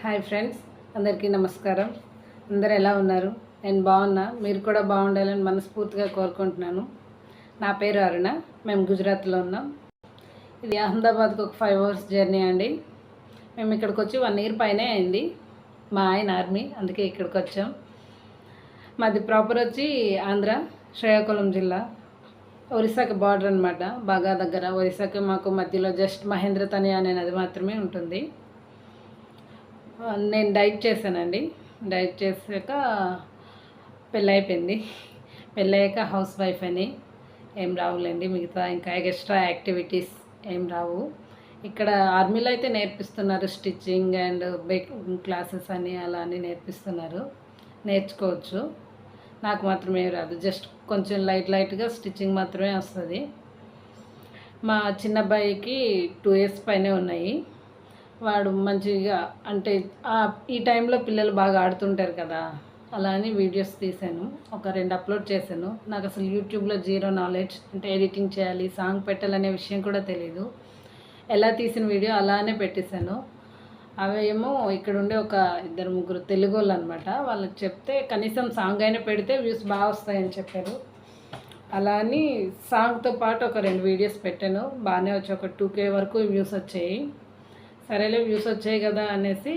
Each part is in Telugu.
హాయ్ ఫ్రెండ్స్, అందరికీ నమస్కారం. అందరు ఎలా ఉన్నారు? నేను బాగున్నా. మీరు కూడా బాగుండాలని మనస్ఫూర్తిగా కోరుకుంటున్నాను. నా పేరు అరుణ. మేము గుజరాత్లో ఉన్నాం. ఇది అహ్మదాబాద్కి ఒక 5 hours జర్నీ అండి. మేము ఇక్కడికి వచ్చి 1 year పైనే అయింది. మా ఆయన ఆర్మీ, అందుకే ఇక్కడికి వచ్చాం. మాది ప్రాపర్ వచ్చి ఆంధ్ర, శ్రీకాకుళం జిల్లా, ఒరిస్సాకి బార్డర్ అనమాట. బాగా దగ్గర. ఒరిస్సాకి మాకు మధ్యలో జస్ట్ మహేంద్రతని అనే నది మాత్రమే ఉంటుంది. నేను డైట్ చేశానండి. డైట్ చేసాక పెళ్ళైపోయింది. పెళ్ళయ్యాక హౌస్ వైఫ్ అని ఏం రావులేండి. మిగతా ఇంకా ఎక్స్ట్రా యాక్టివిటీస్ ఏం రావు. ఇక్కడ ఆర్మీలో అయితే నేర్పిస్తున్నారు, స్టిచ్చింగ్ అండ్ బేకింగ్ క్లాసెస్ అని అలా అని నేర్పిస్తున్నారు. నేర్చుకోవచ్చు. నాకు మాత్రమే రాదు. జస్ట్ కొంచెం లైట్గా స్టిచ్చింగ్ మాత్రమే వస్తుంది. మా చిన్న అబ్బాయికి 2 years పైనే ఉన్నాయి. వాడు మంచిగా అంటే ఈ టైంలో పిల్లలు బాగా ఆడుతుంటారు కదా, అలా అని వీడియోస్ తీసాను. ఒక 2 upload చేశాను. నాకు అసలు యూట్యూబ్లో జీరో నాలెడ్జ్. అంటే ఎడిటింగ్ చేయాలి, సాంగ్ పెట్టాలనే విషయం కూడా తెలీదు. ఎలా తీసిన వీడియో అలానే పెట్టేశాను. అవేమో ఇక్కడ ఉండే ఒక 2-3 తెలుగు వాళ్ళు అనమాట. వాళ్ళకి చెప్తే కనీసం సాంగ్ అయినా పెడితే వ్యూస్ బాగా వస్తాయని చెప్పారు. అలా అని సాంగ్తో పాటు ఒక 2 వీడియోస్ పెట్టాను. బాగానే వచ్చి ఒక 2K వరకు వ్యూస్ వచ్చాయి. సరేలే వ్యూస్ వచ్చాయి కదా అనేసి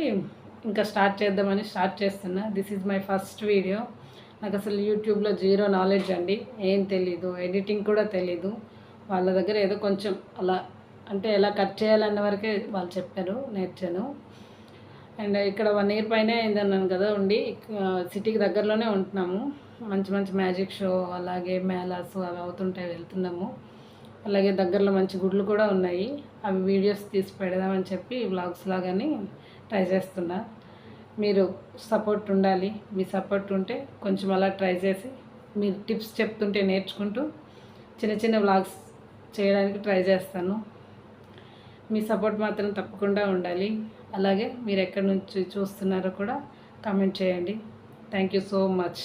ఇంకా స్టార్ట్ చేద్దామని స్టార్ట్ చేస్తున్నా. This is my first video. నాకు అసలు యూట్యూబ్లో జీరో నాలెడ్జ్ అండి. ఏం తెలీదు, ఎడిటింగ్ కూడా తెలీదు. వాళ్ళ దగ్గర ఏదో కొంచెం అలా అంటే ఎలా కట్ చేయాలన్న వరకే వాళ్ళు చెప్పారు, నేర్చాను. అండ్ ఇక్కడ 1 year పైనే అయిందన్నాను కదా ఉండి. సిటీకి దగ్గరలోనే ఉంటున్నాము. మంచి మంచి మ్యాజిక్ షో అలాగే మేళాస్ అవి అవుతుంటాయి, వెళ్తున్నాము. అలాగే దగ్గరలో మంచి గుడ్లు కూడా ఉన్నాయి. అవి వీడియోస్ తీసి పెడదామని చెప్పి వ్లాగ్స్ లాగాని ట్రై చేస్తున్నా. మీరు సపోర్ట్ ఉండాలి. మీ సపోర్ట్ ఉంటే కొంచెం అలా ట్రై చేసి మీరు టిప్స్ చెప్తుంటే నేర్చుకుంటూ చిన్న చిన్న వ్లాగ్స్ చేయడానికి ట్రై చేస్తాను. మీ సపోర్ట్ మాత్రం తప్పకుండా ఉండాలి. అలాగే మీరు ఎక్కడి నుంచి చూస్తున్నారో కూడా కామెంట్ చేయండి. Thank you so much.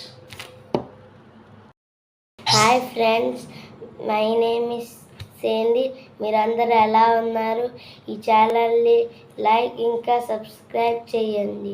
Hi friends, my name is సేంది. మీరందరూ ఎలా ఉన్నారు? ఈ ఛానల్ని లైక్ ఇంకా సబ్స్క్రైబ్ చేయండి.